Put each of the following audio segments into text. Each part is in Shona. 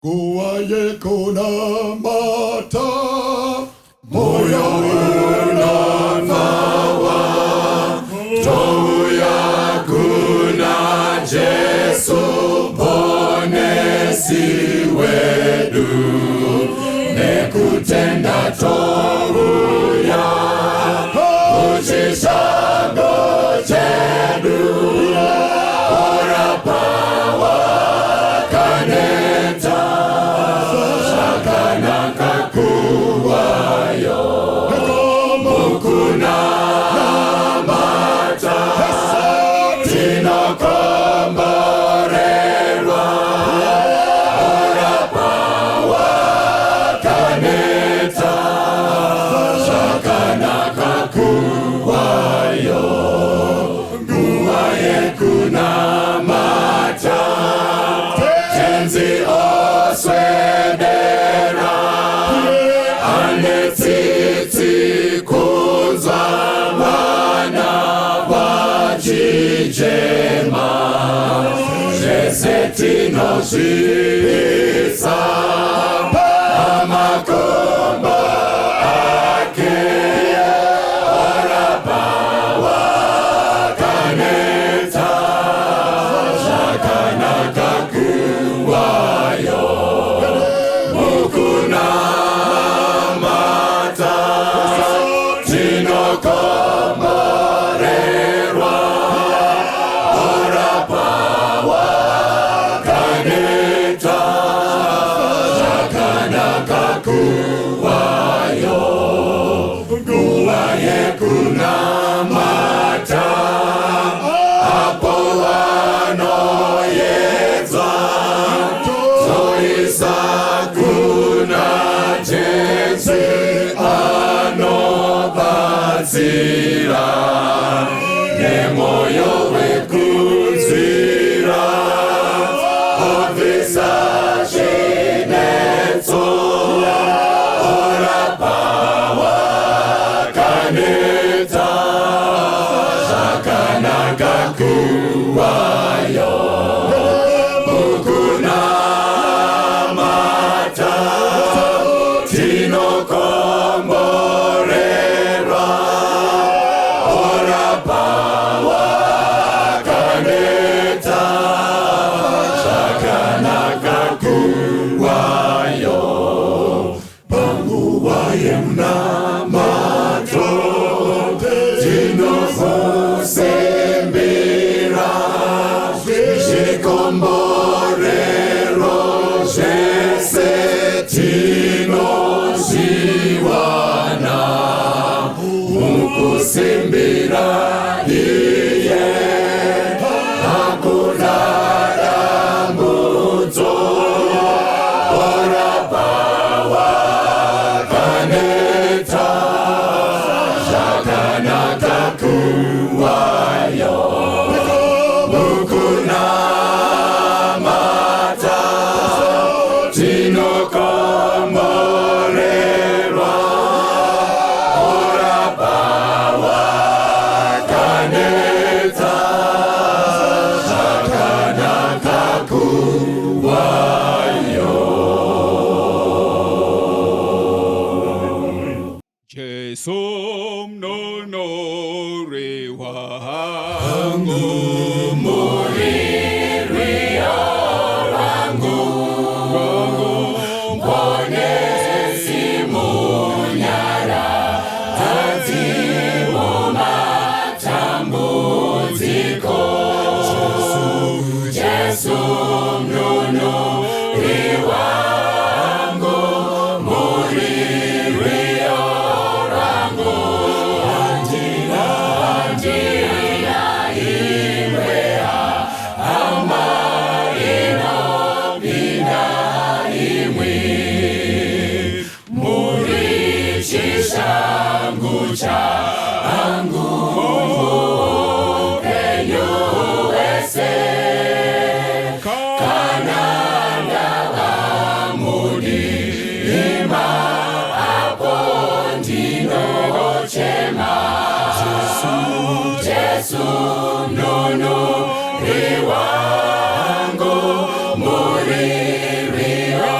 Kuwaye kuna mata, moyo unanawa, tohu ya kuna Jesu bonesi wedu, nekutenda tohu ya uchishago chedu, ora pawa kaneta, shakana kakuwayo, mukuna mata, tino komborerwa, ora pawa kaneta, shakana kakuwayo, nguwaye kuna mata, tenzi oswedera, anetiti kunzwa wana wajijema, jesetino jisa, amakomba ake, ora pawa kaneta, shakana kakuwayo, mukuna mata, tino komborerwa, ora pawa kaneta, shakana kakuwayo, nguwaye kuna mata, apo anoyedza, zoisa kuna Jesu anobatsira, nemoyo wekuzira, obvisa chinetso, ora pawa kaneta, shakana kakuwayo, mukuna mata, tino komborerwa, ora pawa kaneta, shakana kakuwayo, panguwaye mna mato, tino fusembira, shikomborero jesetino ziwana, mukusimbira iye, hakuna dambudzo, ora pawa kaneta, shakana kakuwayo, mukuna mata, tino komborerwa, ora pawa kaneta, shakana kakuwayo. Jesu mnonore wangu, Muririo wangu, mbonesi munyara, tatimu matambuziko, Jesu mnonore wangu, muririo wangu, anjira imwea, ama inopinda imwi, murichishangu changu, Hupenyu wese, kananda wamudi, ima apo ndino chema, Jesu mnonore wangu, muririo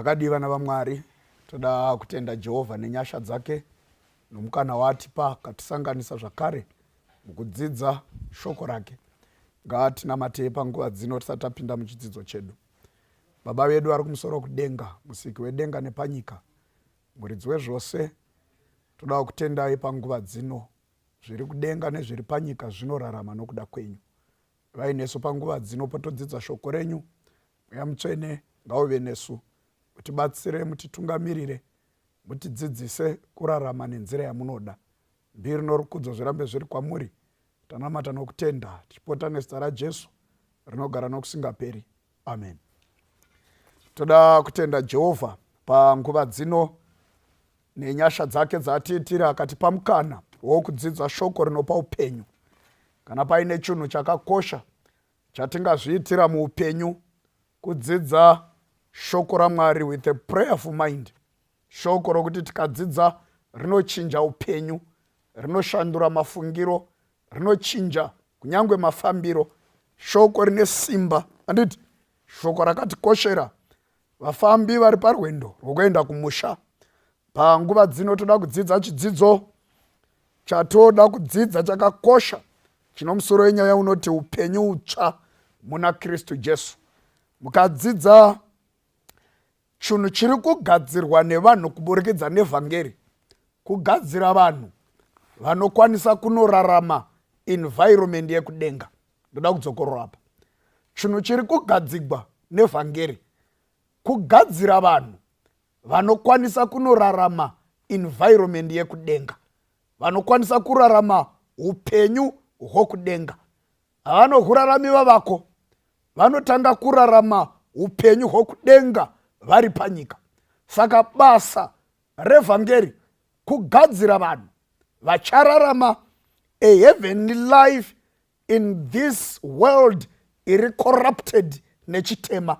Vakadiwa navamwari, toda kutenda Jehovha nenyasha dzake nomukana waatipa katisanganisa zvakare mukudzidza shoko rake. Ngatinamatei panguva dzino tisati tapinda muchidzidzo chedu. Baba vedu vari kumusoro kudenga, musiki wedenga nepanyika, muridzi wezvose, toda kutendai panguva dzino. Zviri kudenga nezviri panyika zvinorarama nokuda kwenyu. Vainesu panguva dzino potodzidza shoko renyu, Mweya Mutsvene ngauve nesu, mutibatsire, mutitungamirire, mutidzidzise kurarama nenzira yamunoda. Mbiri norukudzo zvirambe zviri kwamuri, tanamata nokutenda tichipota nezita raJesu rinogara nokusingaperi. Amen. Toda kutenda Jehovha panguva dzino nenyasha dzake dzatiitira akatipa mukana wokudzidza shoko rinopa upenyu. Kana paine chinhu chakakosha chatingazviitira muupenyu, kudzidza shoko raMwari with a prayerful mind. Shoko rokuti tikadzidza rinochinja upenyu, rinoshandura mafungiro, rinochinja kunyangwe mafambiro. Shoko rine simba, anditi shoko rakatikoshera vafambi vari parwendo rwokuenda kumusha. Panguva dzino toda kudzidza chidzidzo chatoda kudzidza chakakosha chinomusoro wenyaya unoti upenyu hutsva muna Kristu Jesu. Mukadzidza chinhu chiri kugadzirwa nevanhu kuburikidza nevhangeri, kugadzira vanhu vanokwanisa kunorarama environment yekudenga. Ndoda kudzokorora apa. Chinhu chiri kugadzirwa nevhangeri, kugadzira vanhu vanokwanisa kunorarama environment yekudenga, vanokwanisa kurarama upenyu hwokudenga. Havanohurarami vavako, vanotanga kurarama upenyu hwokudenga vari panyika. Saka basa revhangeri kugadzira vanhu vachararama a heavenly life in this world iri corrupted nechitema.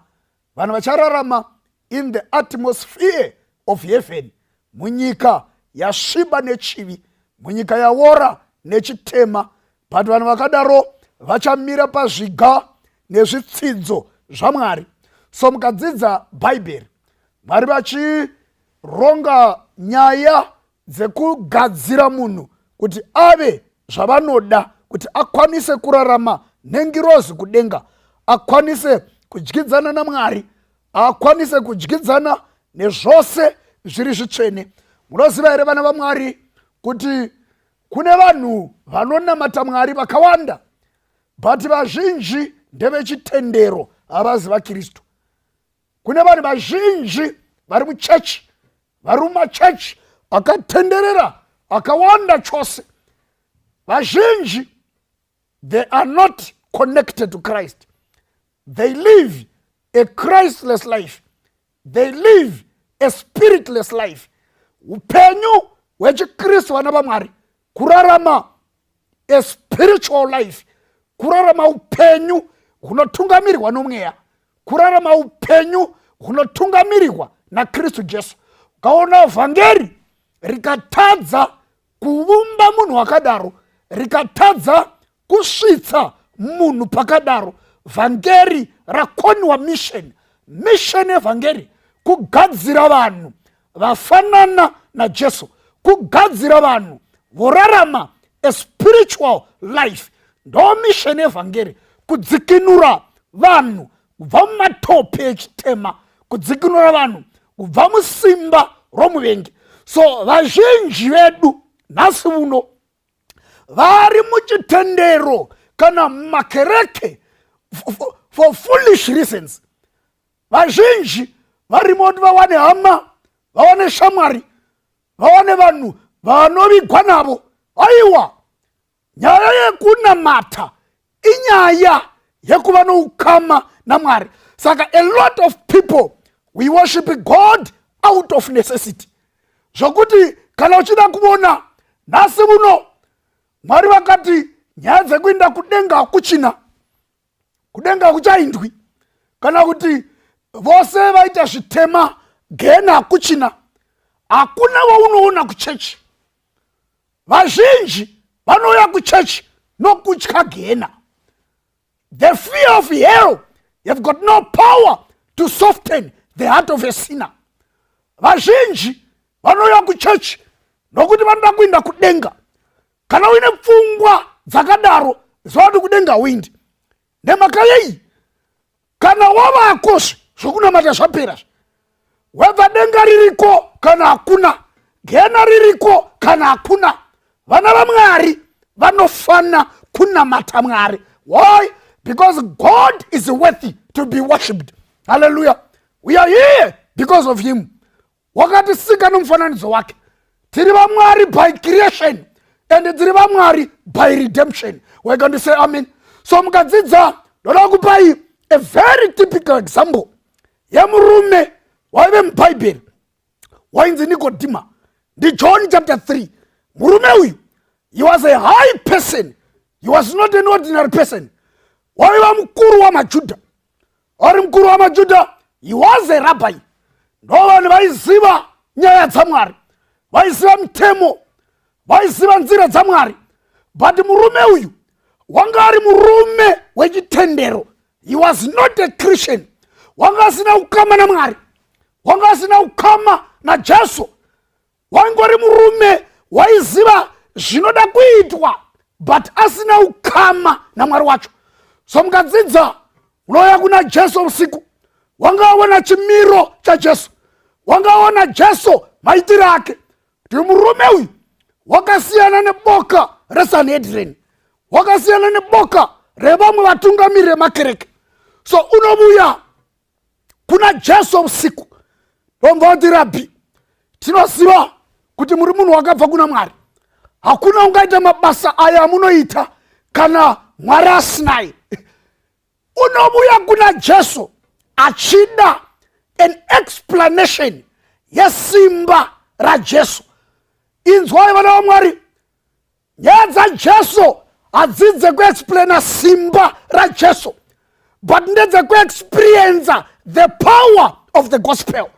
Vanhu vachararama in the atmosphere of heaven, munyika yasviba nechivi, munyika yaora nechitema. But vanhu vakadaro vachamira pazviga nezvitsidzo zvaMwari. So mukadzidza bhaibheri, Mwari vachironga nyaya dzekugadzira munhu kuti ave zvavanoda, kuti akwanise kurarama nengirozi kudenga, akwanise kudyidzana naMwari, akwanise kudyidzana nezvose zviri zvitsvene. Munoziva here vana vaMwari kuti kune vanhu vanonamata Mwari vakawanda, but vazhinji ndevechitendero havazi vaKristu. Kune vanhu vazhinji vari muchechi, vari mumachechi akatenderera akawanda chose. Vazhinji, they are not connected to Christ. They live a Christless life. They live a spiritless life. Upenyu hwechikristu vana vaMwari, kurarama a spiritual life, kurarama upenyu hunotungamirirwa nomweya, kurarama upenyu hunotungamirirwa naKristu Jesu. Ukaona vhangeri rikatadza kuvumba munhu wakadaro, rikatadza kusvitsa munhu pakadaro, vhangeri rakoniwa mission. Mission yevhangeri kugadzira vanhu vafanana naJesu, kugadzira vanhu vorarama a spiritual life. Ndo mission yevhangeri, kudzikinura vanhu kubva mumatope echitema, kudzikinura vanhu kubva musimba romuvengi. So vazhinji vedu nhasi uno vari muchitendero kana mumakereke for foolish reasons. Vazhinji varimo kuti vawane hama, vawane shamwari, vawane vanhu vanovigwa navo. Aiwa, nyaya yekunamata inyaya yekuva noukama naMwari. Saka a lot of people, we worship God out of necessity. Zvokuti kana uchida kuona nhasi uno Mwari vakati nyaya dzekuenda kudenga hakuchina, kudenga hakuchaindwi. Kana kuti vose vaita zvitema gehena hakuchina, hakuna waunoona kuchechi. Vazhinji vanouya kuchechi nokutya gehena. The fear of hell, you've got no power to soften the heart of a sinner. vazhinji vanouya kuchechi nokuti vanoda kuinda kudenga. Kana uine pfungwa dzakadaro zvavati kudenga uindi. Nemhaka yei kana wavakosvi zvokunamata zvapera, webva denga ririko kana hakuna, gena ririko kana hakuna, vana vaMwari vanofana kunamata Mwari. Why? Because God is worthy to be worshipped. Hallelujah. We are here because of him. Wakatisika nomufananidzo wake. Tiri vaMwari by creation and tiri vaMwari by redemption. We're going to say amen. So mukadzidza ndoda kupai a very typical example yemurume waive mubhaibheri wainzi Nikodima. Ndi John chapter 3. Murume uyu, he was a high person. He was not an ordinary person. Waiva mukuru wamaJudha. Ari mukuru wamaJudha, he was a rabbi. Ndo vanhu vaiziva nyaya dzaMwari, vaiziva mutemo, vaiziva nzira dzaMwari. But murume uyu wanga ari murume wechitendero. He was not a Christian. Wanga asina ukama na Mwari, wanga asina ukama na Jesu. Wangori murume waiziva zvinoda kuitwa but asina ukama na Mwari wacho. So mukadzidza unoya kuna Jesu usiku, wangaona chimiro cha Jesu, wangaona Jesu maitiro ake. Kuti murume uyu wakasiyana neboka reSanhedrin, wakasiyana neboka revamwe vatungamiri vemakereke. So unobuya kuna Jesu usiku, ndomva kuti rabhi, tinoziva kuti muri munhu wakabva kuna Mwari. Hakuna ungaita mabasa aya amunoita kana Mwari asinaye. Unobuya kuna Jesu achida an explanation yesimba raJesu. Inzwai vana vaMwari, nyaya dzaJesu hadzidze kuexplaina simba raJesu, but ndedze kuexperience the power of the gospel,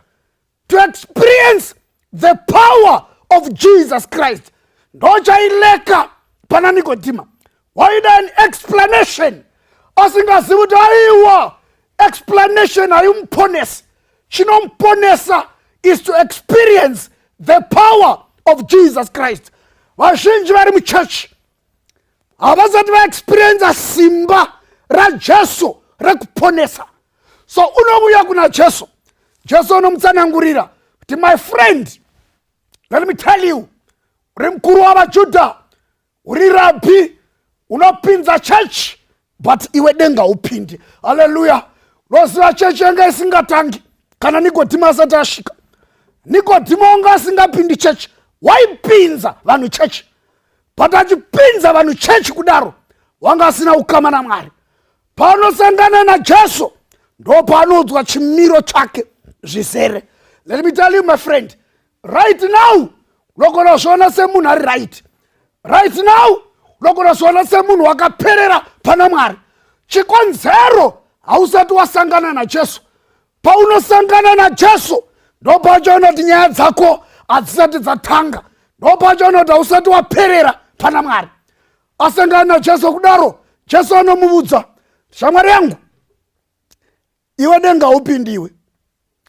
to experience the power of Jesus Christ. Ndochaileka pana Nikodima. Waida an explanation asingazivi kuti aiwa explanation hayumponesi. Chinomponesa is to experience the power of Jesus Christ. Vazhinji vari muchechi havasati vaexperience simba raJesu rekuponesa. So unobuya kuna Jesu, Jesu unomutsanangurira kuti my friend, let me tell you, uri mukuru wavaJudha, uri rabhi, unopinza chechi but iwe denga upindi. Hallelujah. Unoziva chechi yanga isingatangi kana Nikodima asati asvika. Nikodima wanga asingapindi chechi, waipinza vanhu chechi, but achipinza vanhu chechi kudaro wanga asina ukama naMwari. Paanosangana naJesu ndo paanodzwa chimiro chake zvizere. Let me tell you my friend, right now unogona zviona semunhu ari right. Right now unogona zviona semunhu wakaperera pana Mwari. Chikonzero hausati wasangana naJesu. Paunosangana naJesu ndo pachaona kuti nyaya dzako hadzisati dzatanga, ndo pachaona kuti hausati waperera pana Mwari. Asangana naJesu kudaro, Jesu anomubudza, shamwari yangu, iwe denga upindiwe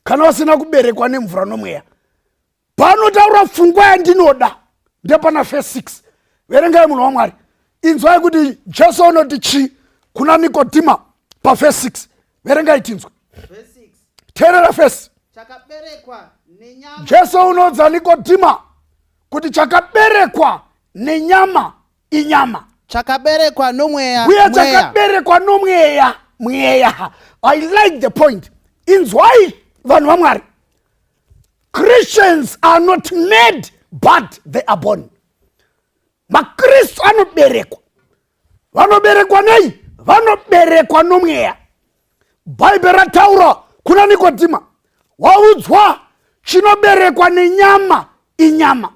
kana wasina kuberekwa nemvura nomweya. Panotaura pfungwa yandinoda ndepana verse 6. Verengai munhu waMwari. Inzwai kuti Jesu anoti chi kuna Nikodima pa verse 6. Verengai tinzwe. Verse 6. Terera verse. Chakaberekwa nenyama. Jesu unodza Nikodima kuti chakaberekwa nenyama inyama. Chakaberekwa nomweya. Uye chakaberekwa nomweya mweya. I like the point. Inzwai vanhu vaMwari. Christians are not made but they are born. MaKristu anoberekwa. Vanoberekwa nei? Vanoberekwa nomweya. Bhaibheri rataura kuna Nikodima, waudzwa chinoberekwa nenyama inyama,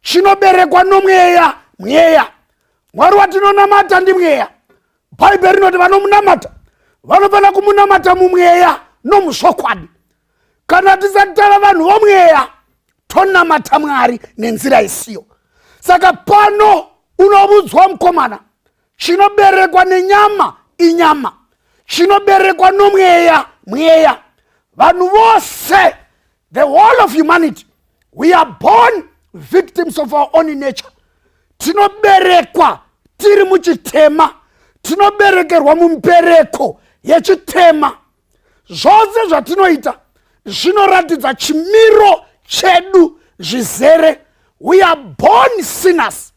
chinoberekwa nomweya mweya. Mwari watinonamata ndi mweya. Bhaibheri rinoti vanomunamata vanofana kumunamata mumweya nomusvokwadi. Kana tisatala vanhu vomweya tonamata Mwari nenzira isiyo. Saka pano unobudzwa mukomana, chinoberekwa nenyama inyama, chinoberekwa nomweya mweya. Vanhu vose the whole of humanity, we are born victims of our own nature. Tinoberekwa tiri muchitema, tinoberekerwa mumbereko yechitema. Zvose zvatinoita zvinoratidza chimiro chedu zvizere. We are born sinners.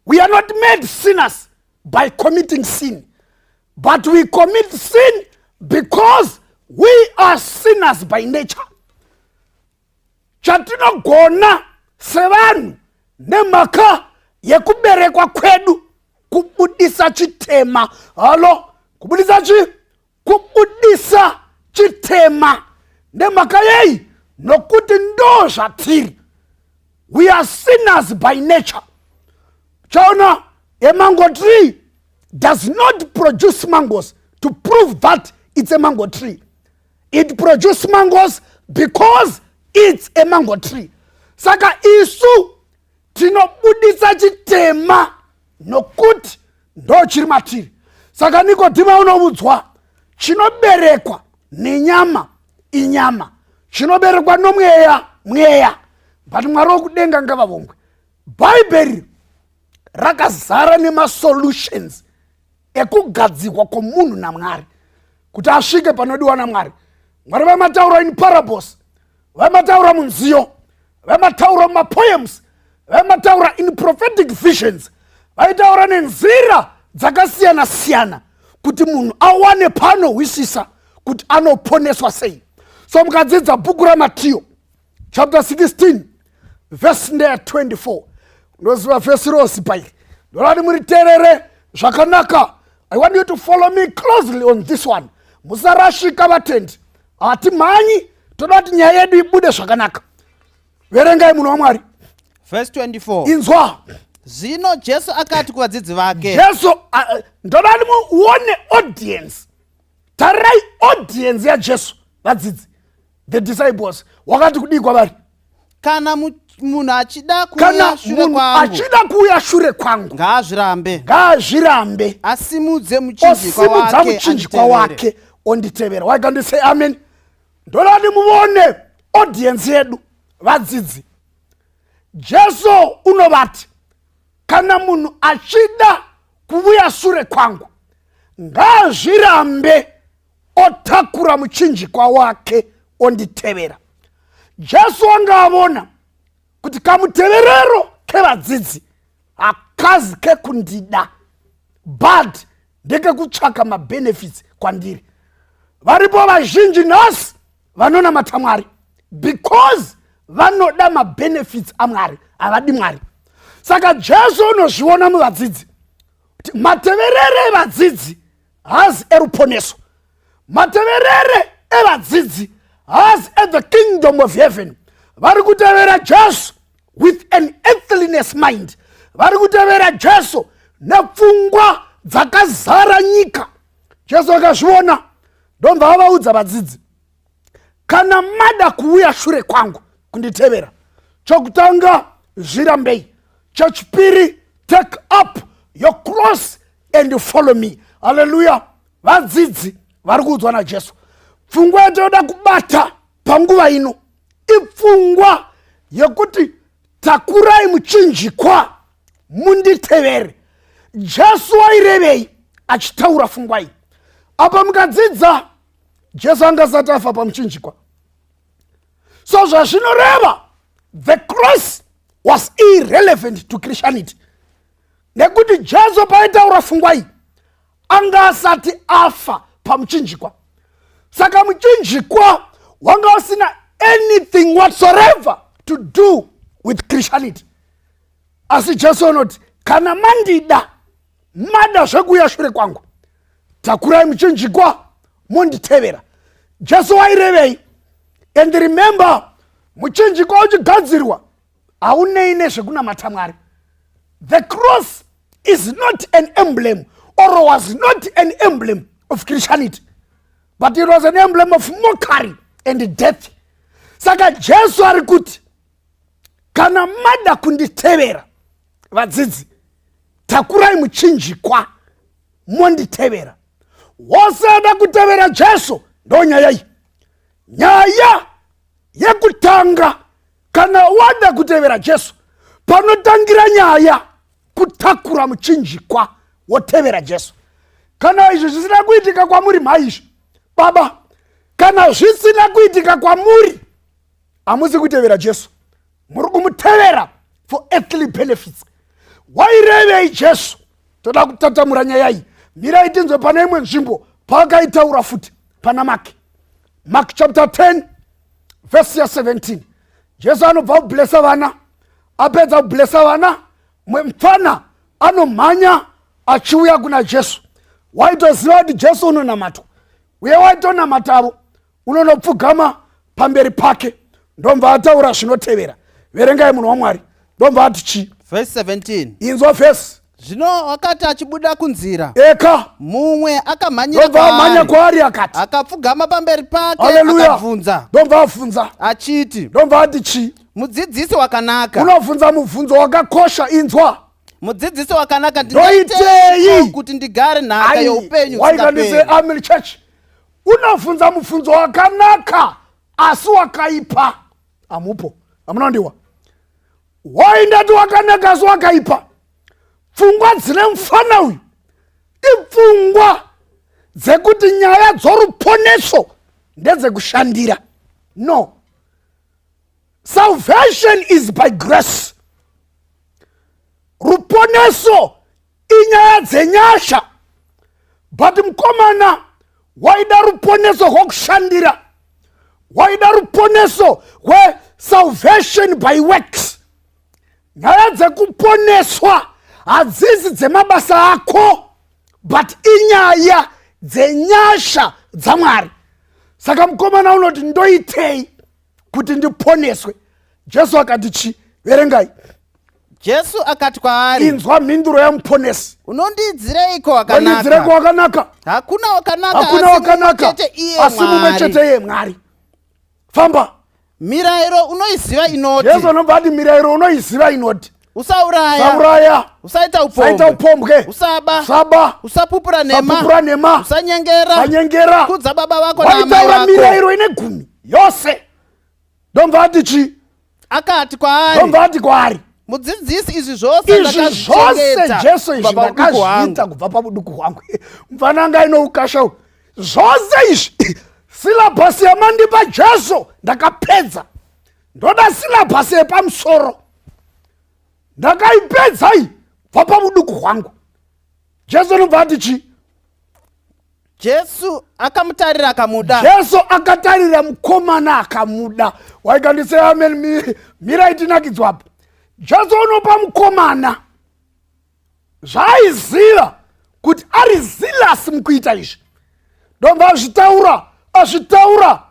We are not made sinners by committing sin, but we commit sin because we are sinners by nature. Chatinogona sevanhu nemhaka yekuberekwa kwedu kubudisa chitema. Halo, kubudisa kubudisa chitema. Nemhaka yei nokuti ndo zvatiri. We are sinners by nature. Chaona, a mango tree does not produce mangoes to prove that it's a mango tree. It produces mangoes because it's a mango tree. Saka isu tinobudisa chitema nokuti ndo chiri matiri. Saka Nikodima unovudzwa, chinoberekwa nenyama inyama, chinoberekwa nomweya mweya. But Mwari wokudenga ngavavongwe. Bhaibheri rakazara nemasolutions ekugadzirwa kwomunhu naMwari kuti asvike panodiwa naMwari. Mwari vamataura in parables, vamataura munziyo, vamataura mumapoems, vamataura in prophetic visions, vaitaura nenzira dzakasiyana siyana kuti munhu awane panowisisa kuti anoponeswa sei. So mukadzidza bhuku raMatiyo chapter 16 verse 24, ndoziva verse rosi pairi, ndorati muriterere zvakanaka. I want you to follow me closely on this one. Musarashika vatendi, hatimhanyi, toda kuti nyaya yedu ibude zvakanaka. Verengai munhu waMwari. Verse 24. Inzwa. Zvino Jesu akati kuvadzidzi vake. Jesu, ndoda kuti muone audience. Tarirai audience ya Jesu, vadzidzi, the disciples. Wakati kudii kwavari? Kana munhu achida kuuya shure kwangu, achida kuuya shure kwangu, ngaazvirambe, asimudze muchinjikwa wake onditevera. Why can't you say amen? Ndoda kuti muone audience yedu, vadzidzi. Jesu unovati kana munhu achida kuuya shure kwangu, ngaazvirambe otakura muchinjikwa wake onditevera. Jesu angavona kuti kamuteverero kevadzidzi akazi kekundida, but ndekekutsvaka mabenefits kwandiri. Varipo vazhinji nhasi vanonamata Mwari because vanoda mabenefits aMwari, havadi Mwari. Saka Jesu unozviona muvadzidzi kuti mateverere evadzidzi haasi eruponeso, mateverere evadzidzi haasi at the kingdom of heaven. Vari kutevera Jesu with an earthliness mind. Vari kutevera Jesu nepfungwa dzakazara nyika. Jesu akazviona ndobva avaudza vadzidzi, kana mada kuuya shure kwangu kunditevera, chokutanga zvirambei, chechipiri take up your cross and follow me. Hallelujah. Vadzidzi vari kuudzwa naJesu, pfungwa yatoda kubata panguva ino ipfungwa yekuti takurai muchinjikwa munditevere. Jesu wairevei achitaura pfungwa iyi? Apa mukadzidza Jesu angasati afa pamuchinjikwa. So zvazvinoreva, the cross was irrelevant to Christianity. Nekuti Jesu paitaura pfungwa iyi angasati afa pamuchinjikwa. Saka muchinjikwa wanga usina anything whatsoever to do with Christianity. Asi Jesu anoti kana mandida, mada zvekuuya shure kwangu, takurai muchinjikwa monditevera. Jesu wairevei? And remember, muchinjikwa uchigadzirwa haunei nezvekunamata Mwari. The cross is not an emblem, or was not an emblem of Christianity, but it was an emblem of mockery and death. Saka Jesu ari kuti kana mada kunditevera, vadzidzi, takurai muchinjikwa monditevera. Wosada kutevera Jesu ndo nyaya iyi. Nyaya yekutanga kana wada kutevera Jesu panotangira nyaya kutakura muchinjikwa wotevera Jesu. Kana izvi zvisina kuitika kwamuri maizvi baba, kana zvisina kuitika kwamuri hamusi kutevera Jesu, muri kumutevera for earthly benefits. Wairevei Jesu? Toda kutatamura nyaya iyi. Mirai tinzwe pana imwe nzvimbo paakaitaura futi pana Mark chapter 10 verse 17. Jesu anobva kublesa vana, apedza kublesa vana, mufana anomhanya achiuya kuna Jesu. Waitoziva kuti Jesu unonamatwa, uye waitonamatavo unonopfugama pamberi pake. Ndomva ataura zvinotevera. Verengai munhu waMwari. Ndomva ati chi? Verse 17. Inzwa verse. Zvino akati achibuda kunzira, Eka mumwe akamhanyira mhanya kwaari akati, akapfugama pamberi pake, Hallelujah. akabvunza Ndomva afunza achiti, ndomva ati chi? mudzidzisi wakanaka. Unovunza mubvunzo wakakosha. Inzwa, Mudzidzisi wakanaka, Ndoitei ndinoiteiko kuti ndigare nhaka youpenyu waikandise husingaperi? Amen Church. Unovunza mubvunzo wakanaka asi wakaipa amupo. Amunandiwa? Waindati wakanaka asi wakaipa. Pfungwa dzine mufana uyu ipfungwa dzekuti nyaya dzoruponeso ndedzekushandira. No, salvation is by grace. Ruponeso inyaya dzenyasha, but mukomana waida ruponeso rwokushandira, waida ruponeso salvation by works. Nyaya dzekuponeswa hadzisi dzemabasa ako, but inyaya dzenyasha dzaMwari. Saka mukomana unoti ndoitei kuti ndiponeswe? Jesu akati chi? Verengai. Jesu akati kwaari, Inzwa mhinduro yamuponesi. unondidzireiko Unondidzireko wakanaka? wakanaka? Hakuna wakanaka, Hakuna wakanaka asi mumwe Mwari. chete iye Mwari. Famba. Mirayiro unoiziva inoti, Jesu anobva ati mirayiro unoiziva inoti, usauraya, usauraya, usaita usaita upombwe, usaba, usapupura nema, usanyengera, kudza baba vako na amai waitaura vako. mirayiro ine 10 yose. Ndomva ati chi? Akati kwaari, Ndomva ati kwaari, mudzidzisi, izvi zvose izvi zvose Jesu izvi kubva pabuduku ndakazviita hwangu. kubva pabuduku hwangu. Mufana anga ino ukasha uyu. Zvose izvi silabhasi yamandipa Jesu ndakapedza. Ndoda silabhasi yepamusoro ndakaipedza iyi kubva pabuduku hwangu. Jesu anobva ati chi? Jesu akamutarira akamuda. Jesu akatarira mukomana akamuda. Waikandise amen. Mira itinakidzwa apa. Jesu unopa mukomana zvaiziva kuti ari zealous mukuita izvi. Ndomva azvitaura.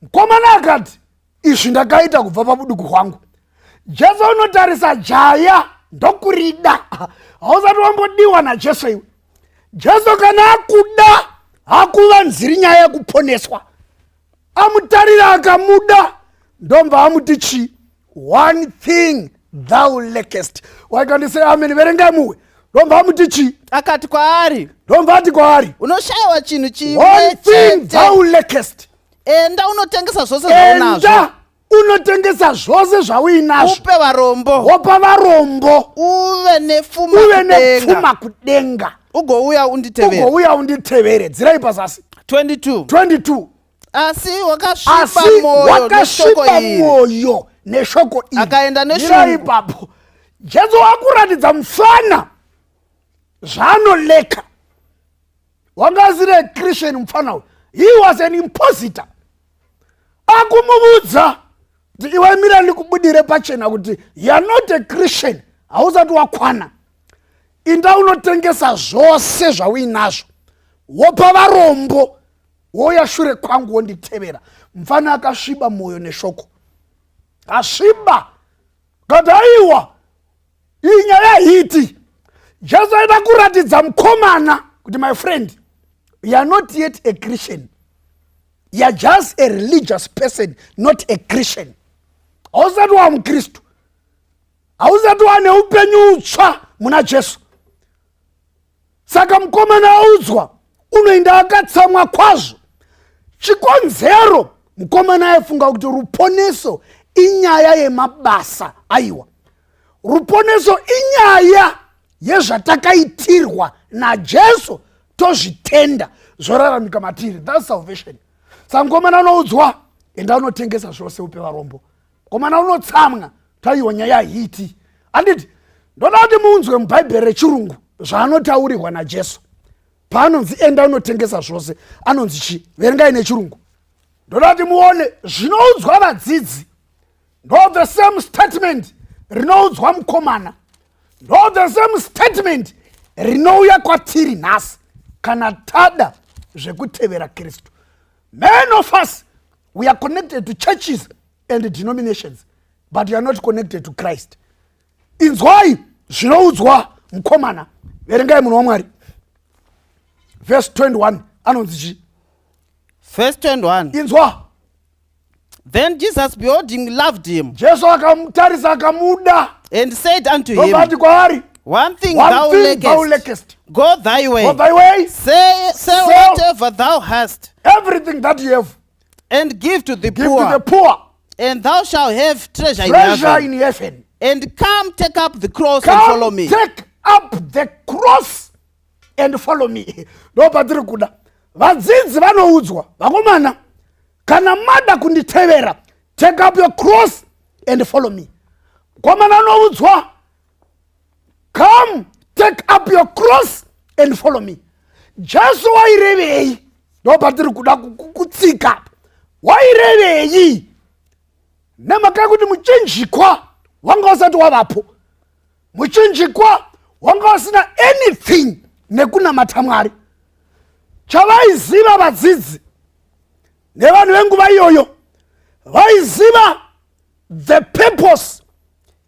Mukomana akati izvi ndakaita kubva pabuduku hwangu. Jesu unotarisa jaya ndokurida. Hausati wambodiwa naJesu iwe. Jesu kana akuda hakuvanziri nyaya yekuponeswa. Amutarira akamuda. Ndomva amuti chi? One thing thou lackest. Waikandise amen. Verengai muwe. Ndomva amuti chi? Akati kwaari, Ndomva ati kwaari, unoshayiwa chinhu one chimwe thing thou chete. lackest. Enda unotengesa zvose zvaunazvo, Enda unotengesa zvose zvauinazvo, upe varombo, wopa varombo, uve uve nepfuma nepfuma kudenga, ugouya unditevere. ugouya unditevere. Dzirai pazasi. 22. Asi Asi wakasviba wakasviba iri, mwoyo neshoko iri. akaenda Mira neshungu. ipapo Jesu akuratidza mufana zvaanoleka. Wangazire Christian mufana uyu. He was an impositor. Akumubudza kuti iwe mira ndikubudire pachena kuti you are not a Christian. Hausati wakwana. Inda unotengesa zvose zvauinazvo, wopa varombo, woya shure kwangu wonditevera. Mufana akasviba mwoyo neshoko. Asviba. Kati aiwa iyi nyaya hiti. Jesu aida kuratidza mukomana kuti my friend, you are not yet a Christian. You are just a religious person, not a Christian. Hausati wa mukristu. Hausati wane upenyu hutsva muna Jesu. Saka mukomana audzwa unoenda akatsamwa kwazvo. Chikonzero mukomana aifunga kuti ruponeso inyaya yemabasa. Aiwa, ruponeso inyaya yezvatakaitirwa naJesu tozvitenda zvoraramika matiri. That's salvation. Saka mukomana unoudzwa enda unotengesa zvose upe varombo. Mukomana unotsamwa taiwa nyaya hiti. Anditi ndoda kuti muunzwe mubhaibheri rechirungu zvaanotaurirwa naJesu. Paanonzi enda unotengesa zvose anonzi chi? Verengai nechirungu. Ndoda kuti muone zvinoudzwa vadzidzi ndo the same statement rinoudzwa mukomana, ndo the same statement rinouya kwatiri nhasi kana tada zvekutevera Kristu. Many of us, we are connected to churches and denominations, but we are not connected to Christ. Inzwai zvinoudzwa mukomana. Verengai munhu waMwari. Verse 21 anonzi chi? Verse 21. Inzwa. Then Jesus beholding loved him. Jesu akamutarisa akamuda. And said unto him, One thing thou lackest. Go thy way. Go thy way. Sell whatever thou hast. Everything that you have. And give to the Give poor. to the poor. And thou shalt have treasure in heaven. And come take up the cross and follow me. Take up the cross and follow me. No patiri kuda. Vadzidzi vanoudzwa, vakomana, kana mada kunditevera, take up your cross and follow me. Komana anoudzwa, come take up your cross and follow me. Jesu wairevei. No patiri kuda kutsika. Wairevei. Nemaka kuti muchinjikwa wanga usati wavapo. Muchinjikwa wanga usina anything nekunamata Mwari. Chavaiziva vadzidzi nevanhu venguva iyoyo vaiziva the purpose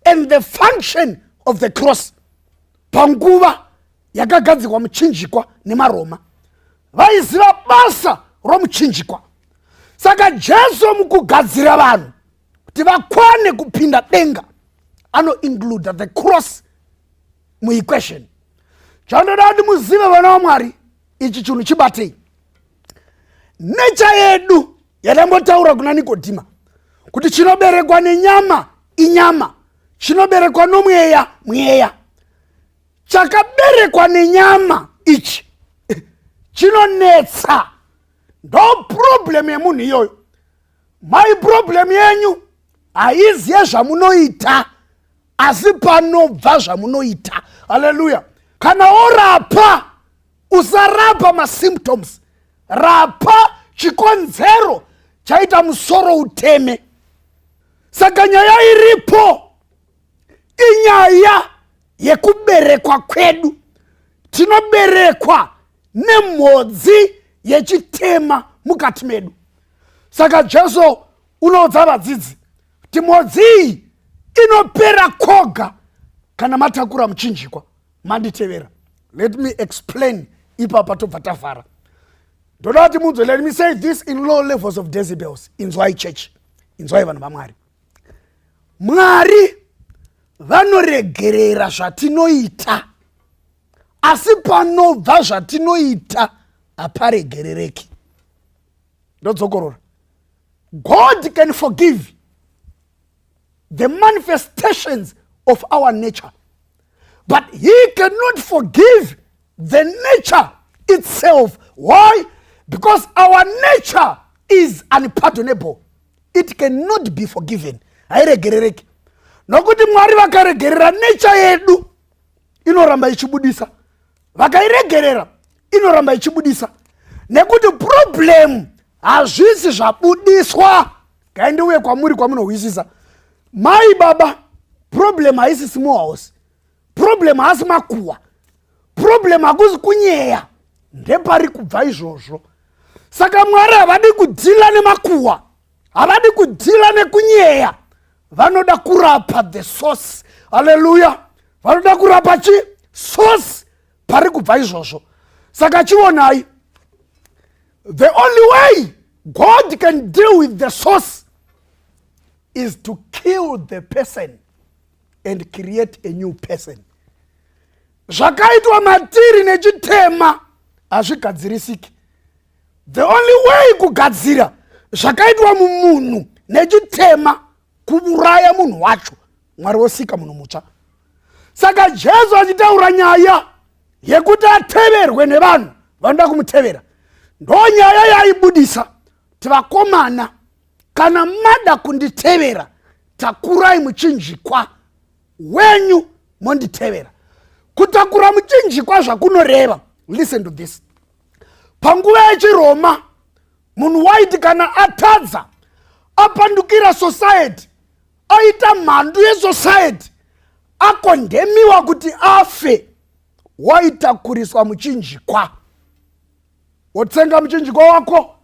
and the function of the cross panguva yakagadzirwa muchinjikwa nemaroma. Vaiziva basa romuchinjikwa. Saka Jesu mukugadzira vanhu kuti vakwane kupinda denga ano-include the cross muequation. Chandoda kuti muzive vana vaMwari ichi chinhu chibatei. Nature yedu yatambotaura kuna Nikodhima kuti chinoberekwa nenyama inyama, chinoberekwa nomweya mweya. Chakaberekwa nenyama ichi chinonetsa. Ndo problem yemunhu iyoyo. My problem yenyu haizi yezvamunoita asi panobva zvamunoita. Hallelujah. Kana orapa usarapa masymptoms, rapa chikonzero chaita musoro uteme. Saka nyaya iripo inyaya yekuberekwa kwedu. Tinoberekwa nemhodzi yechitema mukati medu. Saka Jesu unoudza vadzidzi kuti mhodzi iyi inopera koga kana matakura muchinjikwa manditevera. Let me explain ipapa tobva tavhara. Ndoda kuti munzwe, let me say this in low levels of decibels. Inzwai church, inzwai vanhu vaMwari. Mwari vanoregerera zvatinoita, asi panobva zvatinoita haparegerereki. Ndodzokorora. God can forgive the manifestations of our nature, but he cannot forgive the nature itself. Why? Because our nature is unpardonable. It cannot be forgiven. Hairegerereki. Nokuti Mwari vakaregerera nature yedu inoramba ichibudisa. Vakairegerera inoramba ichibudisa. Nekuti problem hazvisi zvabudiswa. Ngaendiuye kwamuri kwamunohwisisa. Mai baba, problem haisi small house. Problem haasi makuwa. Problem hakusi kunyeya. Ndepari kubva izvozvo. Saka Mwari havadi kudhila nemakuwa, havadi kudhila nekunyeya. Vanoda kurapa the source. Hallelujah. Vanoda kurapa chi? Source pari kubva izvozvo. Saka chionai, the only way God can deal with the source is to kill the person and create a new person. Zvakaitwa matiri nechitema hazvigadzirisiki. The only way kugadzira zvakaitwa mumunhu nechitema kuuraya munhu wacho, Mwari wosika munhu mutsva. Saka Jesu achitaura nyaya yekuti ateverwe nevanhu vanoda kumutevera, ndo nyaya yaibudisa kuti vakomana, kana mada kunditevera, takurai muchinjikwa wenyu monditevera. Kutakura muchinjikwa zvakunoreva, listen to this. Panguva yechiRoma, munhu waiti kana atadza, apandukira society, aita mhandu yesociety, akondemiwa kuti afe, waitakuriswa muchinjikwa. Wotsenga muchinjikwa wako,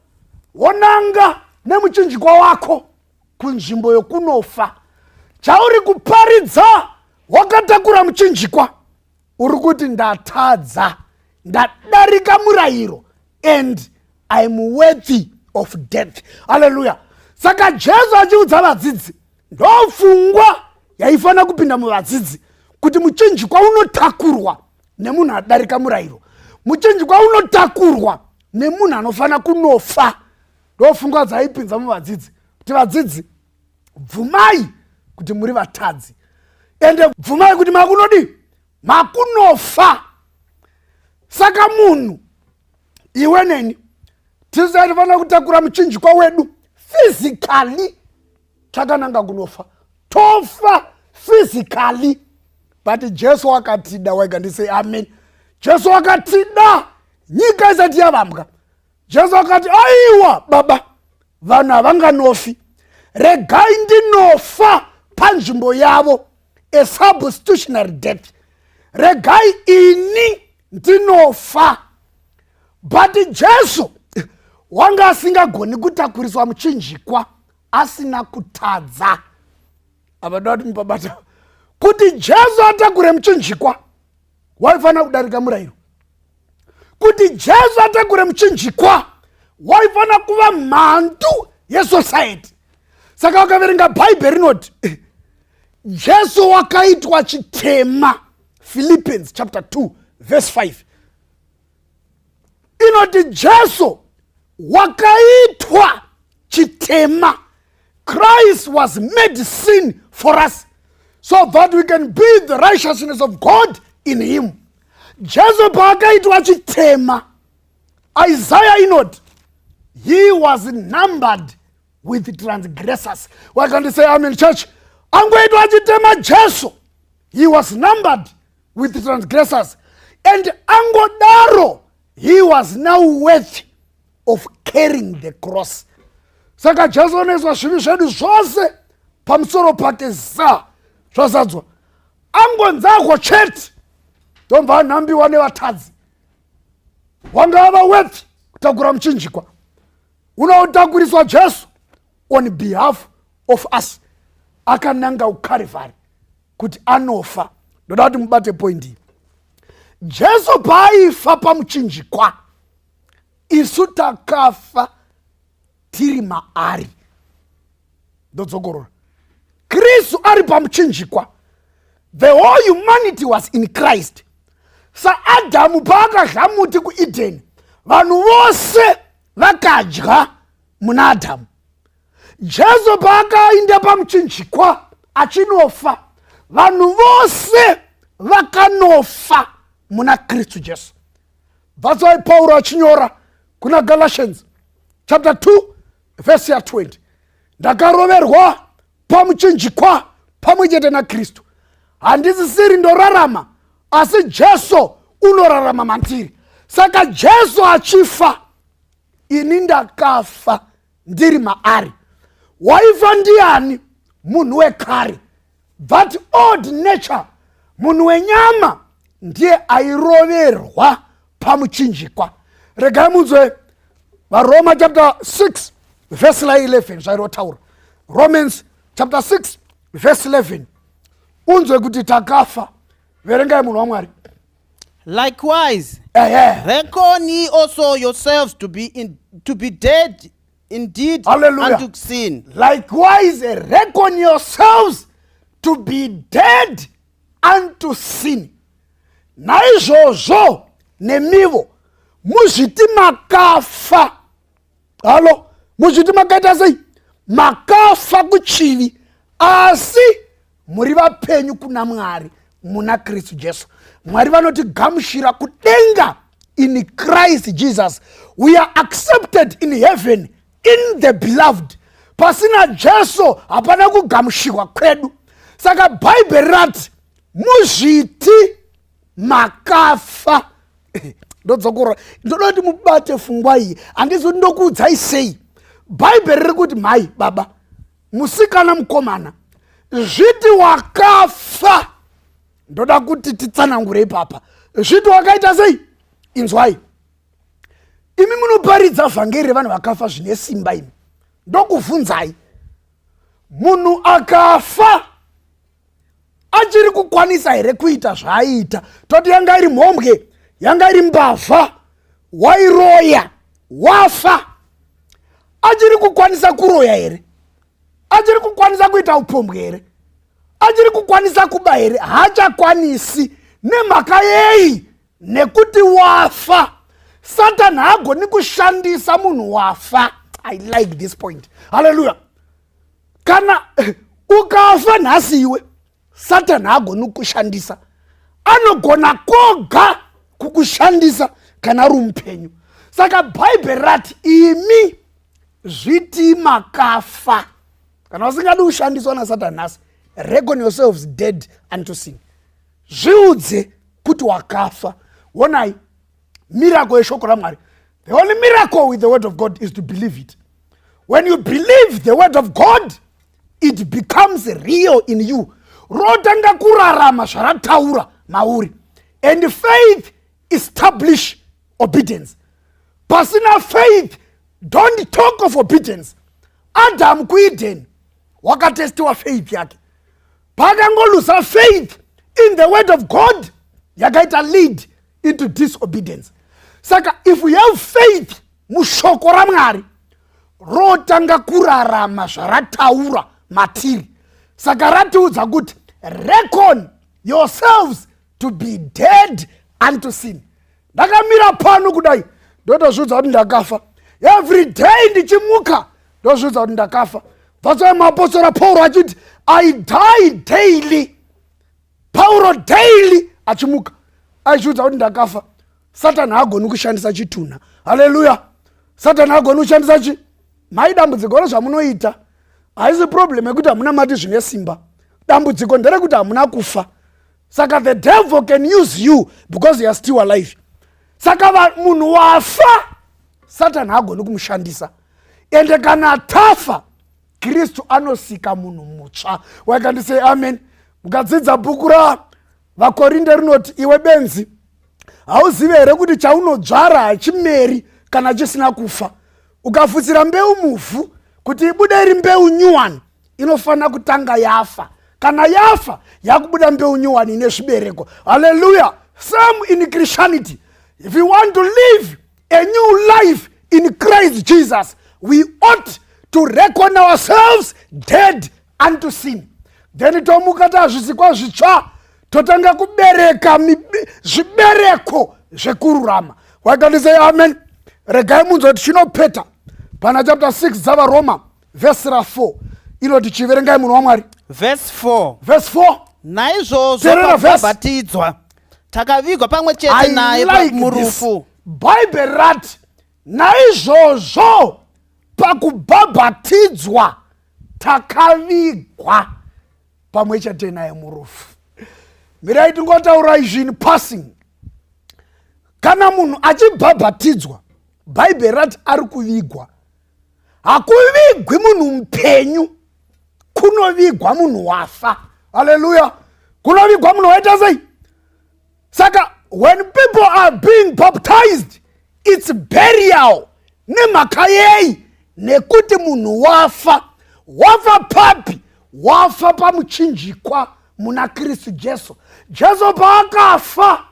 wonanga nemuchinjikwa wako kunzvimbo yokunofa. Chauri kuparidza wakatakura muchinjikwa, uri kuti ndatadza, ndadarika murayiro, and I'm worthy of death. Hallelujah. Saka Jesu achiudza vadzidzi, ndofungwa yaifana kupinda muvadzidzi, kuti muchinjikwa unotakurwa nemunhu adarika murayiro. Muchinjikwa unotakurwa nemunhu anofana kunofa. Ndofungwa dzaipinza muvadzidzi, kuti vadzidzi, bvumai kuti muri vatadzi, ende bvumai kuti makunodi makunofa. Saka munhu iwe neni tisaifana kutakura muchinjikwa wedu physically, takananga kunofa, tofa physically. But Jesu akatida, waikandise amen. Jesu akatida nyika isati yavambwa. Jesu akati, aiwa baba, vanhu havanganofi, regai ndinofa panzvimbo yavo, a substitutionary death. Regai ini ndinofa. But Jesu wanga asingagoni kutakuriswa muchinjikwa asina kutadza. Abadati mpabata kuti Jesu atakure muchinjikwa, waifana kudarika murayiro. Kuti Jesu atakure muchinjikwa, waifana kuva mhandu yesociety. Saka wakaverenga Bible rinoti Jesu wakaitwa chitema, Philippians chapter 2 verse 5. Inoti Jesu wakaitwa chitema. Christ was made sin for us, so that we can be the righteousness of God in him. Jesu paakaitwa chitema, Isaiah inoti, he was numbered with transgressors. Why can't you say amen, church? Angoitwa chitema Jesu, he was numbered with transgressors, and angodaro, he was now worthy of carrying the cross. Saka Jesu oneswa zvivi zvedu zvose pamusoro pake zvazadzwa. Angonzahwa chete, ndomva anhambiwa nevatadzi. Wangava worthy kutakura muchinjikwa. Unotakuriswa Jesu on behalf of us. Akananga uKalvari kuti anofa. Ndoda kuti mubate point iyi. Jesu paaifa pamuchinjikwa, isu takafa tiri maari. Ndodzokorora. Kristu ari pamuchinjikwa, the whole humanity was in Christ. Sa Adamu paakadya muti kuEden, vanhu vose vakadya muna Adamu. Jesu paakainda pamuchinjikwa achinofa, vanhu vose vakanofa muna Kristu Jesu. That's why Paul achinyora kuna Galatians chapter 2 verse 20. Ndakaroverwa pamuchinjikwa pamwe chete naKristu. Handisisiri ndorarama, asi Jesu unorarama mandiri. Saka Jesu achifa, ini ndakafa ndiri maari. Waifa ndiani? Munhu wekare. That old nature, munhu wenyama, ndiye airoverwa pamuchinjikwa. Regai munzwe vaRoma chapter 6 verse 11 zvairotaura. Romans chapter 6 verse 11. Unzwe kuti takafa. Verengai munhu waMwari. Likewise, reckon ye also yourselves to be dead indeed. Hallelujah. Unto sin. Likewise, reckon yourselves to be dead unto sin. Naizvozvo nemivo muzviti makafa. Halo, muzviti makaita sei? Makafa kuchivi, asi muri vapenyu kuna Mwari muna Kristu Jesu. Mwari vanotigamuchira kudenga in Christ Jesus. We are accepted in heaven in the beloved. Pasina Jesu hapana kugamuchirwa kwedu. Saka Bible rati muzviti makafa. Ndodzokora ndodoti mubate fungwa iyi, andizo ndokuudzai sei. Bible riri kuti mai baba musikana mukomana zviti wakafa. Ndoda kuti titsanangure papa. Zviti wakaita sei? Inzwai. Imi munoparidza vhangeri vanhu vakafa zvine simba imi. Ndokuvhunzai. Munhu akafa achiri kukwanisa here kuita zvaaita? Toti yanga iri mhombwe, yanga iri mbavha, wairoya, wafa. Achiri kukwanisa kuroya here? Achiri kukwanisa kuita upombwe here? Achiri kukwanisa kuba here? Hachakwanisi. Nemhaka yei? Nekuti wafa. Satan haagoni kushandisa munhu wafa. I like this point. Hallelujah. Kana ukafa nhasi iwe, Satan haagoni kushandisa. Anogona koga kukushandisa kana uri mupenyu. Saka Bible rati imi zviti makafa. Kana usingadi kushandiswa naSatan nhasi, reckon yourselves dead unto sin. Zviudze kuti wakafa. Wonai, miracle yeshoko raMwari. The only miracle with the word of God is to believe it. When you believe the word of God, it becomes real in you. Rotanga kurarama zvarataura mauri. And faith establish obedience. Pasina faith, don't talk of obedience. Adam kuiden wakatestiwa faith yake. Pakangolusa faith in the word of God, yakaita lead into disobedience. Saka if we have faith mushoko raMwari, rotanga kurarama zvarataura matiri. Saka ratiudza kuti reckon yourselves to be dead unto sin. Ndakamira pano kudai ndotozvidza kuti ndakafa. Every day ndichimuka ndozvidza kuti ndakafa. That's mapostora Paul achiti I die daily. Paulo daily achimuka achidza kuti ndakafa. Satan haagoni kushandisa chitunha. Hallelujah. Satan haagoni kushandisa chi. Maidambudziko zvamunoita haisi problem yekuti hamuna mati zvine simba. Dambudziko nderekuti hamuna kufa. Saka the devil can use you because you are still alive. Saka munhu wafa, Satan haagoni kumushandisa. Ende kana tafa, Kristu anosika munhu mutsva. Why can't you say amen? Mukadzidza bhuku raVakorinde rinoti iwe benzi hauzive here kuti chaunodzvara hachimeri kana chisina kufa. Ukafutsira mbeu muvhu kuti ibude iri mbeu nyuwani, inofana kutanga yafa. Kana yafa yakubuda mbeu nyuwani ine zvibereko. Hallelujah. Same in Christianity. If we want to live a new life in Christ Jesus, we ought to reckon ourselves dead unto sin. Then tomukata zvisikwa zvitsva, totanga kubereka zvibereko zvekururama. Why can't you say amen? Regai munzo kuti chinopeta pana chapter 6 dzavaroma verse 4 inoti chiverengai munhu waMwari. Verse 4. Verse 4. Naizvozvo pakubhabhatidzwa takavigwa pamwe chete naye murufu. Bible rati naizvozvo pakubhabhatidzwa takavigwa pamwe chete naye murufu. Mirai tingotaura izvi in passing. Kana munhu achibhabhatidzwa, Bible rati ari kuvigwa. Hakuvigwi munhu mupenyu, kunovigwa munhu wafa. Hallelujah. Kunovigwa munhu waita sei? Saka when people are being baptized, it's burial. Nemhaka yei? Nekuti munhu wafa. Wafa papi? Wafa pamuchinjikwa muna Kristu Jesu. Jesu paakafa,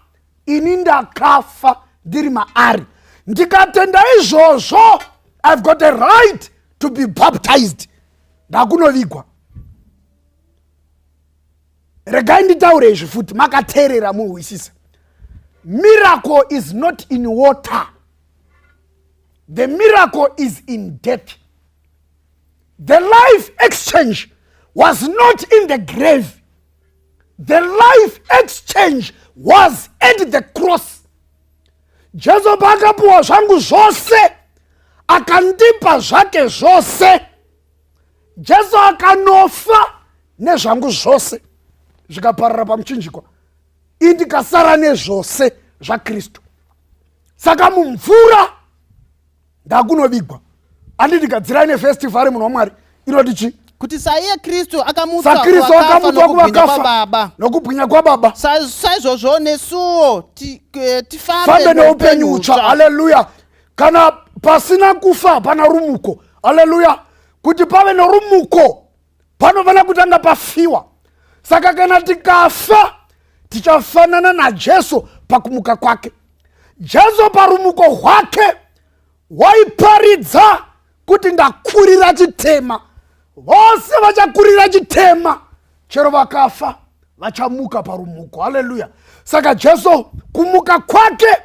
ini ndakafa ndiri maari. Ndikatenda izvozvo, I've got a right to be baptized. Ndakunovigwa. Regai nditaure izvi futi makateerera muhwisisa. Miracle is not in water. The miracle is in death. the life exchange was not in the grave. The life exchange was at the cross. Jesu pakapuwa zvangu zvose, akandipa zvake zvose. Jesu akanofa nezvangu zvose zvikaparara pamuchinjikwa, indikasara nezvose zvaKristu. Saka mumvura ndakunovigwa. Anditi ndikadzira ine festival munhu waMwari inoti chi? Kuti saiye Kristu akamutsa kwababa nokubwinya kwababa, saizvozvo nesuwo tifambe neupenyu hutsva. Haleluya. Kana pasina kufa pana rumuko. Haleluya. Kuti pave norumuko panofana kutanga pafiwa. Saka kana tikafa tichafanana naJesu pakumuka kwake. Jesu parumuko hwake waiparidza kuti ndakurira chitema. Vose vachakurira chitema, chero vakafa vachamuka parumuko. Haleluya. Saka Jesu kumuka kwake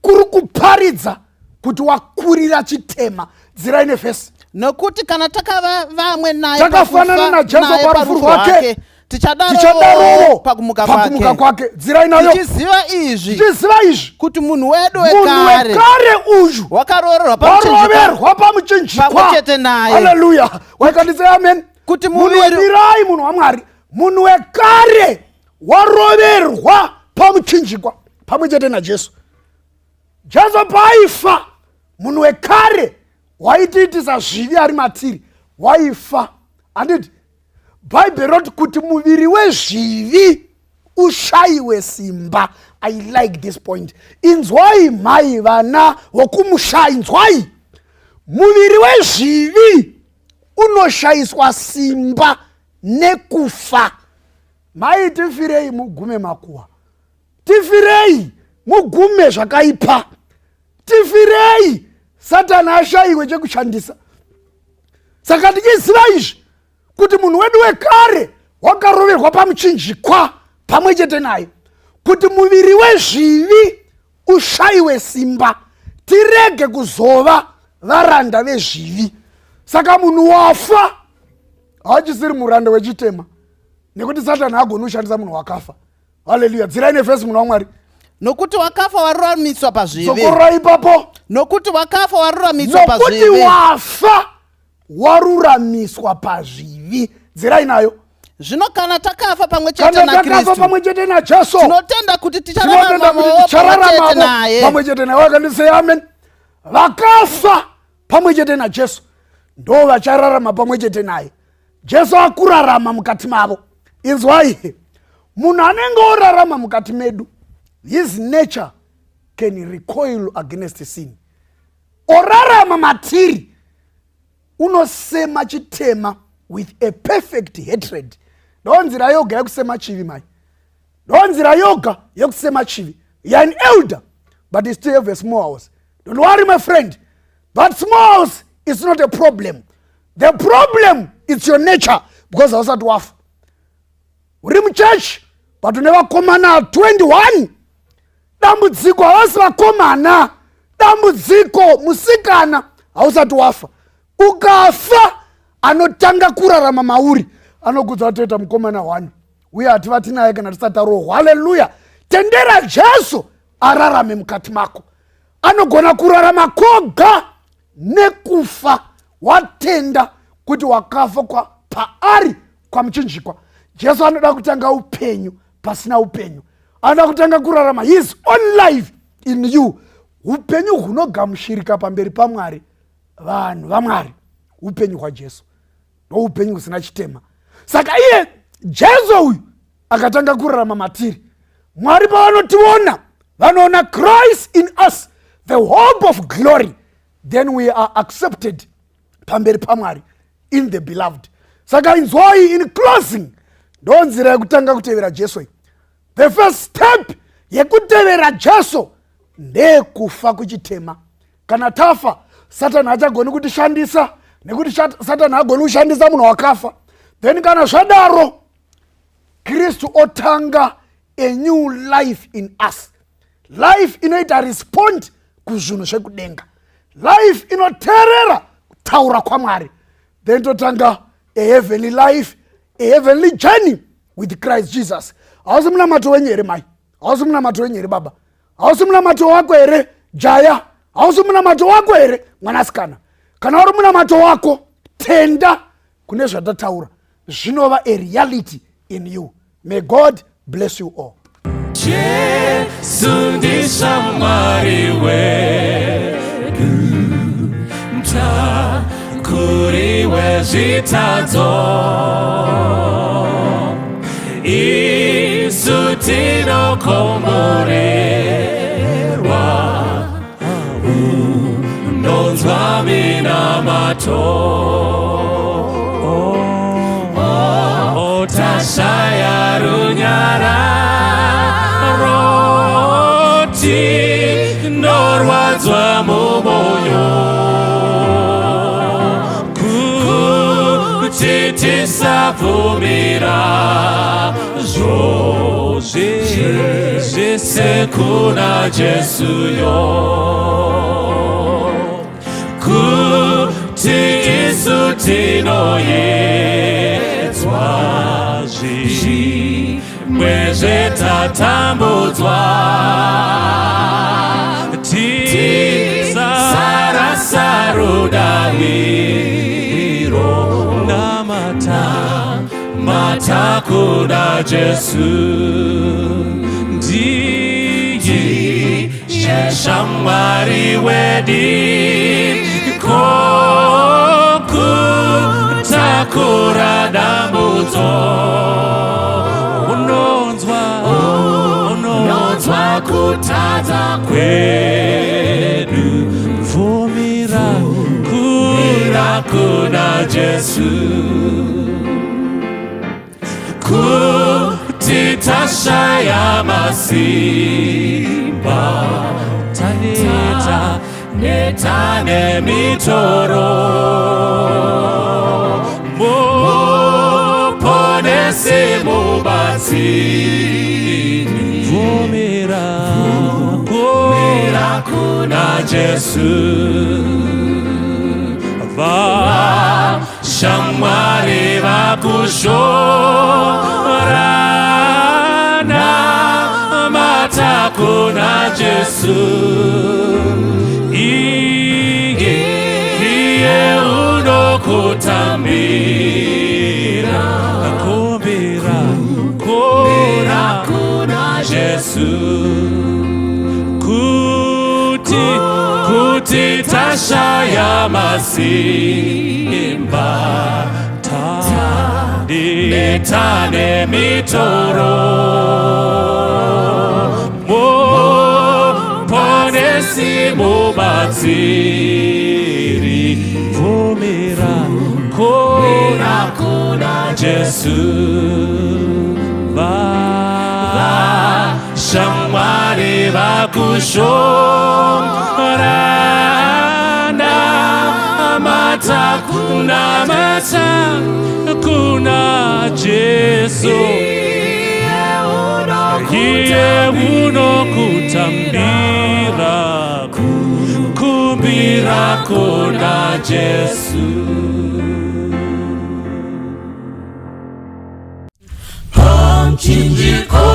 kuri kuparidza kuti wakurira chitema. Dzira ine vhesi. Nokuti kana takava vamwe naye takafanana naJesu parufu rwake, tichadaro pakumuka kwake. Dzira inayo. Tichiziva izvi kuti munhu wedu wekare uyu wakaroverwa pamuchinjikwa pamwechete naye. Haleluya. Waikandise amen. Kuti munhu wedirai, munhu waMwari, munhu wekare waroverwa pamuchinjikwa pamwechete naJesu. Jesu paifa, munhu wekare waitiitisa zvivi ari matiri waifa. Anditi Bible roti kuti muviri wezvivi ushayiwe simba. I like this point. Inzwai mai vana vokumusha, inzwai. Muviri wezvivi unoshayiswa simba nekufa. Mai tifirei mugume makuwa. Tifirei mugume zvakaipa. Tifirei Satana ashayiwe chekushandisa. Saka tichiziva izvi kuti munhu wedu wekare wakaroverwa pamuchinjikwa pamwechete naye, kuti muviri wezvivi ushayiwe simba, tirege kuzova varanda vezvivi. Saka munhu wafa hachisiri muranda wechitema, nekuti Satana hagoni kushandisa munhu wakafa. Haleluya. Dzira ine vhesi munhu waMwari. Nokuti wakafa waruramiswa pazvivi. Zokora ipapo. Nokuti wakafa waruramiswa pazvivi. Nokuti wafa waruramiswa pazvivi. Dzira inayo. Zvino kana takafa pamwechete naJesu, tinotenda kuti tichararama pamwechete naye. Wakandise amen. Vakafa pamwechete naJesu ndo vachararama pamwechete naye. Jesu akurarama mukati mavo. Inzwai, munhu anenge orarama mukati medu, his nature can recoil against sin. Orarama matiri unosema chitema with a perfect hatred. Ndonzira yoga yekusema chivi mai. Ndonzira yoga yekusema chivi. You are an elder, but you still have a small house. Don't worry, my friend. That small house is not a problem. The problem is your nature, because hausati wafa. Uri muchurch, but uneva komana 21. Dambudziko havasi vakomana. Dambudziko musikana hausati wafa. Ukafa anotanga kurarama mauri anogudza toita mukomana 1. Uye hativati naye kana tisati tarohwa. Haleluya. Tendera Jesu ararame mukati mako. Anogona kurarama koga nekufa. Watenda kuti wakafa kwa paari kwa muchinjikwa. Jesu anoda kutanga upenyu pasina upenyu. Anoda kutanga kurarama his own life in you. Upenyu hunogamushirika pamberi paMwari. Vanhu vaMwari, upenyu kwa Jesu upenyu kusina chitema. Saka iye Jesu uyu akatanga kurarama matiri. Mwari pavanotiona vanoona Christ in us, the hope of glory, then we are accepted pamberi paMwari in the beloved. Saka inzwai, in closing, ndonzira yekutanga kutevera Jesu. The first step yekutevera Jesu ndekufa kuchitema. Kana tafa Satana hachagoni kutishandisa, nekuti Satana hagoni kushandisa munhu wakafa. Then kana zvadaro Kristu otanga a new life in us. Life inoita respond kuzvinhu zvekudenga. Life inoteerera kutaura kwaMwari. then totanga a heavenly life, a heavenly journey with Christ Jesus. Hausi munamato wenyu here mai, hausi munamato wenyu here baba, hausi munamato wako here jaya, hausi munamato wako here mwanasikana. Kana uri munamato wako, tenda kune zvatataura zvinova a reality in you. May God bless you all. Jesu ndishamwari wedu, mtakuri wezvitadzo, isu tinokomborerwa, unonzwa minamato. Tashaya runyara roti norwadzwa mumoyo, kuti tisabvumira zvose kuna Jesuyo, kuti isu tinoyedzwa mwezve tatambudzwa, tisarasa rudaviro namata kuna Jesu. Ndiye shamwari wedi kokutakura dambudzo, unonzwa kutadza kwedu, vumira kuna Jesu, kuti tashaya masimba, taneta nemitoro, muponesi mubatsiri, vumira kuna Jesu. Vashamwari vakushorana mata kuna Jesu, iye unokutambira, kumbira kuna Jesu, kuti tashaya masimba, taneta mitoro, muponesi mubatsiri, vumira kuna Jesu. Vashamwari vakushorana mata kuna Jesu, iye unokutambira, kumbira kuna Jesu. Pamchinjiko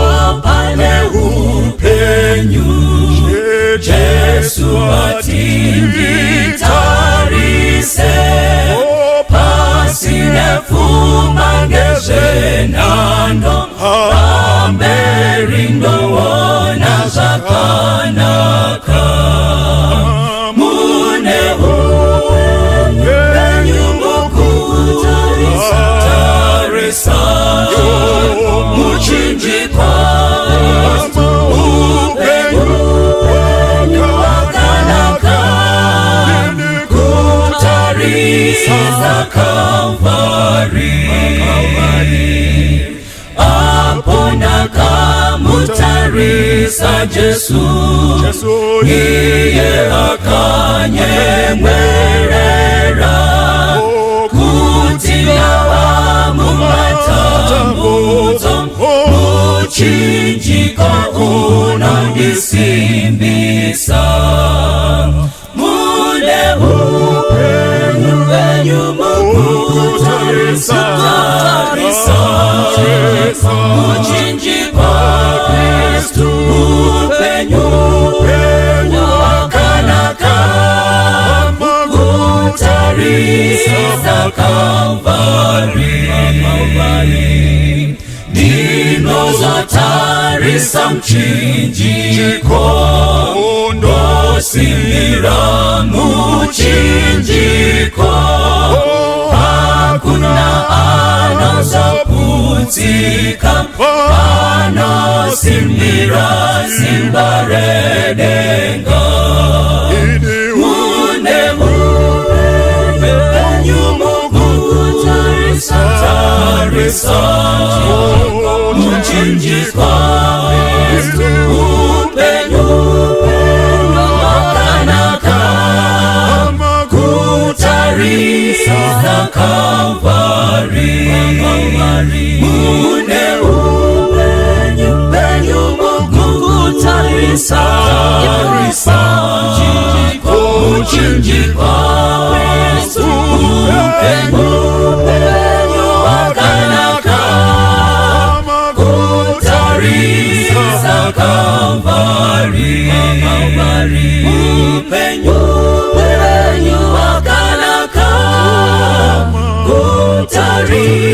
pane hupenyu, Jesu atingitarise, pasine pfuma ngezvenhando, pamberi ndoona zvakanaka. Mune hupenyu mukutarisa, muchinjikwa upenyu wakanaka, kutarisa Kalvari, apo ndakamutarisa Jesu, iye akanyemwerera, kuti ndava mumatambudzo, muchinjiko unondisimbisa. Mune hupenyu mukuru kuchinjikwa Kristu, hupenyu wakanaka kutarisa Kalvari, ndino zatarisa mchinjiko, ndosimira muchinjiko, hakuna anazaputika, anasimira simbaredenga. Tarisa muchinjikwa Kristu, hupenyu wakanaka kutarisa Kalvari, mune hupenyu kutarisa muchinjikwa Kristu, hupenyu wakanaka kutarisa Kalvari, hupenyu wakanaka kutarisa